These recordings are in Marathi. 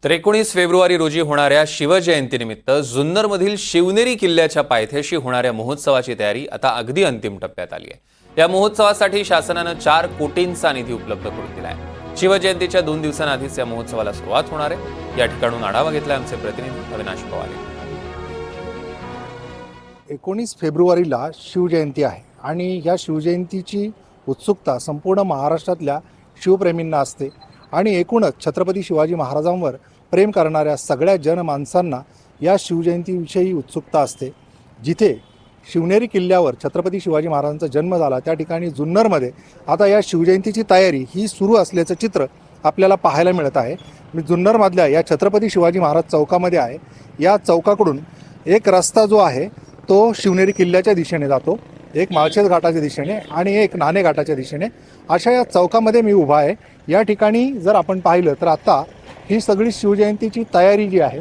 तर 19 फेब्रुवारी रोजी होणाऱ्या शिवजयंतीनिमित्त जुन्नरमधील शिवनेरी किल्ल्याच्या पायथ्याशी होणाऱ्या महोत्सवाची तयारी आता अगदी अंतिम टप्प्यात आली आहे। या महोत्सवासाठी शासनाने 4 कोटींचा निधी उपलब्ध करून दिला आहे। शिवजयंतीच्या 2 दिवसांआधीच या महोत्सवाला सुरुवात होणार आहे। या ठिकाणून आढावा घेतला आमचे प्रतिनिधी अविनाश पवार यांनी। 19 फेब्रुवारीला शिवजयंती आहे आणि या शिवजयंतीची उत्सुकता संपूर्ण महाराष्ट्रातल्या शिवप्रेमींना असते आणि एकूणच छत्रपती शिवाजी महाराजांवर प्रेम करणाऱ्या सगळ्या जनमानसांना या शिवजयंतीविषयी उत्सुकता असते। जिथे शिवनेरी किल्ल्यावर छत्रपती शिवाजी महाराजांचा जन्म झाला त्या ठिकाणी जुन्नरमध्ये आता या शिवजयंतीची तयारी ही सुरू असल्याचं चित्र आपल्याला पाहायला मिळत आहे। मी जुन्नरमधल्या या छत्रपती शिवाजी महाराज चौकामध्ये आहे। या चौकाकडून एक रस्ता जो आहे तो शिवनेरी किल्ल्याच्या दिशेने जातो, एक माळशेज घाटाच्या दिशेने आणि एक नाणे घाटाच्या दिशेने। अशा या चौकामध्ये मी उभा आहे। या ठिकाणी जर आपण पाहिलं तर आता ही सगळी शिवजयंतीची तयारी जी आहे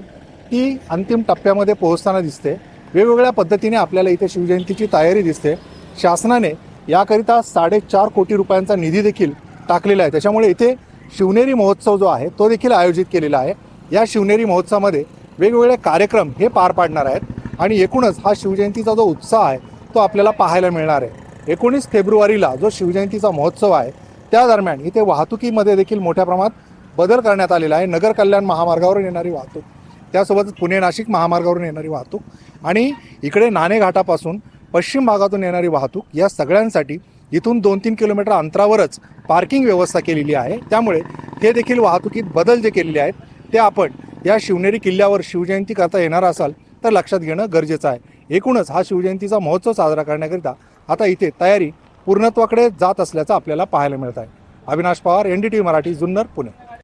ती अंतिम टप्प्यामध्ये पोहोचताना दिसते। वेगवेगळ्या पद्धतीने आपल्याला इथे शिवजयंतीची तयारी दिसते। शासनाने याकरिता 4.5 कोटी रुपयांचा निधी देखील टाकलेला आहे। त्याच्यामुळे इथे शिवनेरी महोत्सव जो आहे तो देखील आयोजित केलेला आहे। या शिवनेरी महोत्सवामध्ये वेगवेगळे कार्यक्रम हे पार पाडणार आहेत आणि एकूणच हा शिवजयंतीचा जो उत्साह आहे तो आपल्याला पाहायला मिळणार आहे। 19 फेब्रुवारीला जो शिवजयंतीचा महोत्सव आहे त्या दरम्यान इथे वाहतुकीमध्ये देखील मोठ्या प्रमाणात बदल करण्यात आलेला आहे। नगर कल्याण महामार्गावरून येणारी वाहतूक, त्यासोबत पुणे नाशिक महामार्गावरून येणारी वाहतूक आणि इकडे नाणे घाटापासून पश्चिम भागातून येणारी वाहतूक या सगळ्यांसाठी इथून 2-3 किलोमीटर अंतरावरच पार्किंग व्यवस्था केलेली आहे। त्यामुळे हे देखील वाहतुकीत बदल जे केलेले आहेत ते आपण या शिवनेरी किल्ल्यावर शिवजयंती करता येणार असाल तर लक्षात घेणं गरजेचं आहे। एकूणच हा शिवजयंतीचा महोत्सव साजरा करण्याकरिता आता इथे तयारी पूर्णत्वाकडे जात असल्याचं आपल्याला पाहायला मिळत आहे। अविनाश पवार, NDTV मराठी, जुन्नर, पुणे।